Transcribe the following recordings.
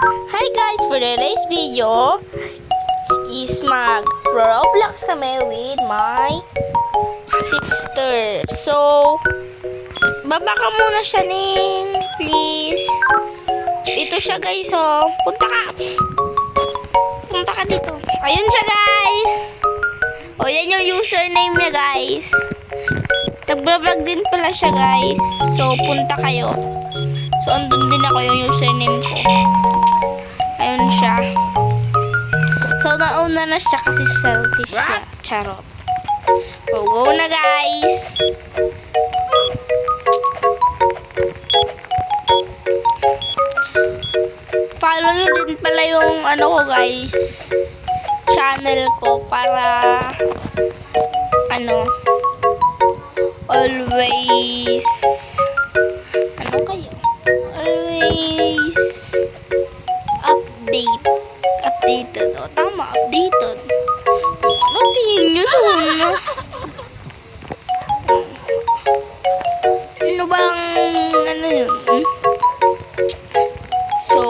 Hi guys! For today's video is mag-Roblox kami with my sister. So, baba ka muna siya, Ning. Please. Ito siya guys, oh. Punta ka. Punta ka dito. Ayun siya guys. O, yan yung username niya guys. Nag-vlog din pala siya guys. So, punta kayo. So, andun din ako yung username ko. Ayun siya. So, nauna na siya kasi selfish siya. Charot. Go na guys! Follow nyo din pala yung ano ko guys. Channel ko para ano always ano kayo? Always updated. O, tama, updated. Ano tingin nyo doon? Ano bang, ano yun? So,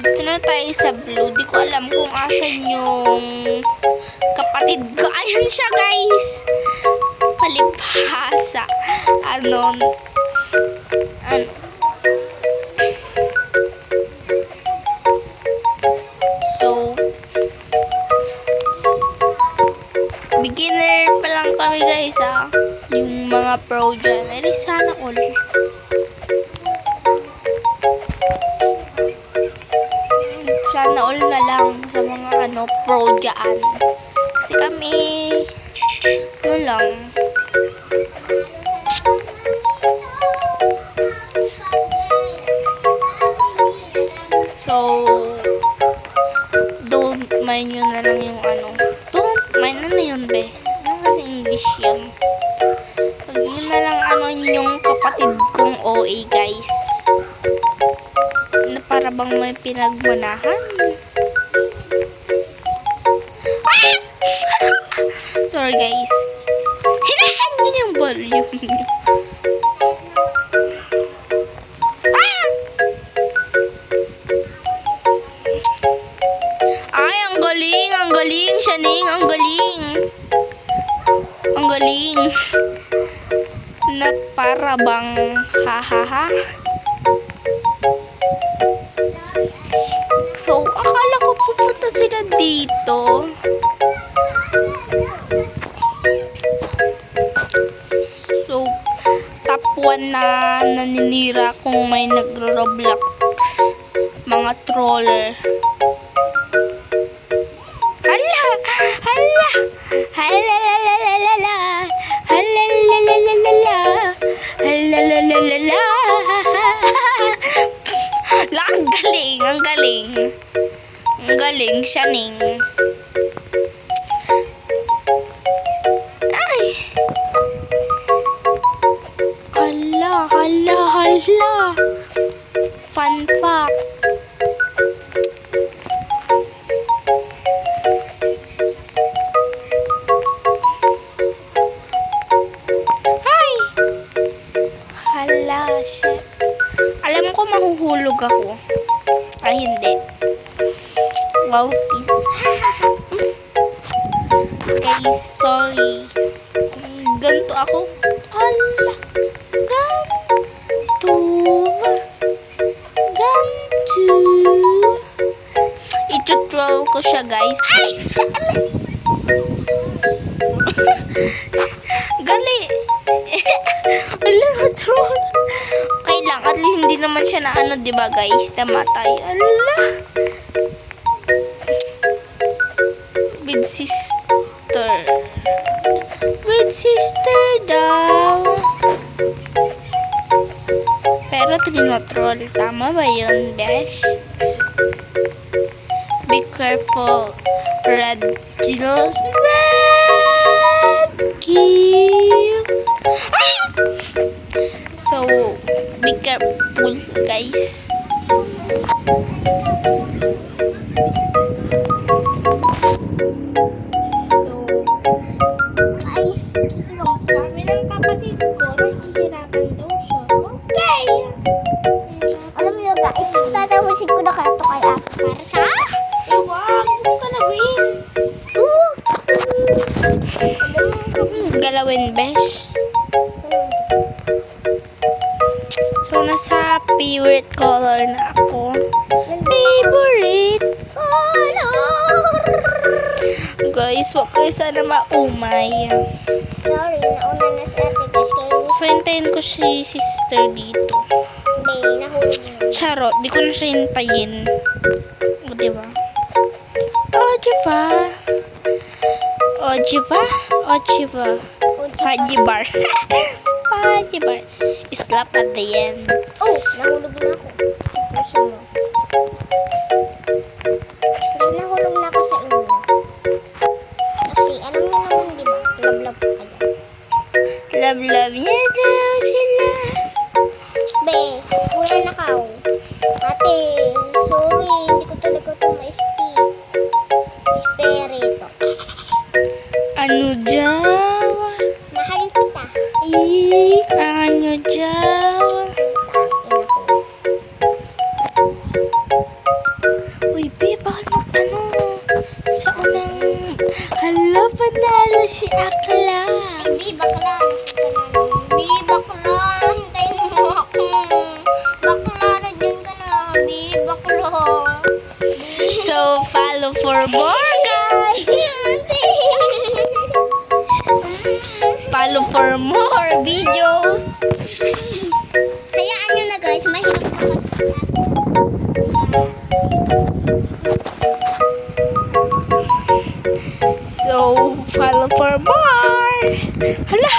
dito na tayo sa blue. Di ko alam kung asan yung kapatid ko. Ayan siya, guys. Palibhasa. Ano. So, beginner pa lang kami guys yung mga pro dyan. Ay, sana all. Sana all na lang sa mga ano, pro dyan. Kasi kami, ano lang. So, don't mind nyo na lang yung ano. Don't mind, ano yun, be? Ano kasi English yun? Pag yun na lang ano yung kapatid kong OA, guys. Na para bang may pinagmanahan. Ah! Sorry, guys. Hinaan nyo yung volume nyo. Ang galing, Shaning, ang galing. Ang galing. Na para bang ha. So, akala ko pupunta sila dito. So, top 1 na naninira kung may nagro-Roblox. Mga troller. Ang galing, Shaning. Ay. Hala. Fun fact. Shit. Alam ko mahuhulog ako. Ay, hindi. Wow, peace. Guys, sorry. Kung ganito ako. Ala. Ganto. Ito-troll ko siya, guys. Ay! Gali. Alam mo, troll. Okay lang, at least hindi naman siya na ano, diba guys, namatay. Ala. With sister daw. Pero trinotroll, tama ba yun, besh? Be careful, red kills. Red kill. Ah! So, be careful, guys. So, guys, sabi ng kapatid ko, nahihirapan daw siya. Okay! Alam niyo gawin, besh? So, nasa favorite color na ako. Favorite color! Guys, wag kayo sana maumay. Sorry, nauna na si ate guys. Kaya So, hintayin ko si sister dito. hindi, nahuli mo. Charot, di ko na siya hintayin. O, diba? O, diba? O, diba? O, diba? Pajibar. Pajibar. Slap at the end. Oh, nahulog na ako. Sa puso mo. Guys, nahulog na ako sa inyo. Kasi, alam niyo naman, di ba? Love kayo. Love niya daw sila. Be, wala na ka. Ate, sorry, hindi ko talaga ito ma-speak. Spirito. Ano daw? Mahal kita. Ano daw? Tangin ako. Uy, be, bakit ano? Sa unang... Hala, panalo si Akla. Ay, Bi, bakla. Bi, bakla. Hintayin mo ako. Bakla, nandiyan ka na. Bi, bakla. So, follow for more, guys. Follow for more videos. Hayaan nyo na guys, mahirap na kasi. So, follow for more. Hala,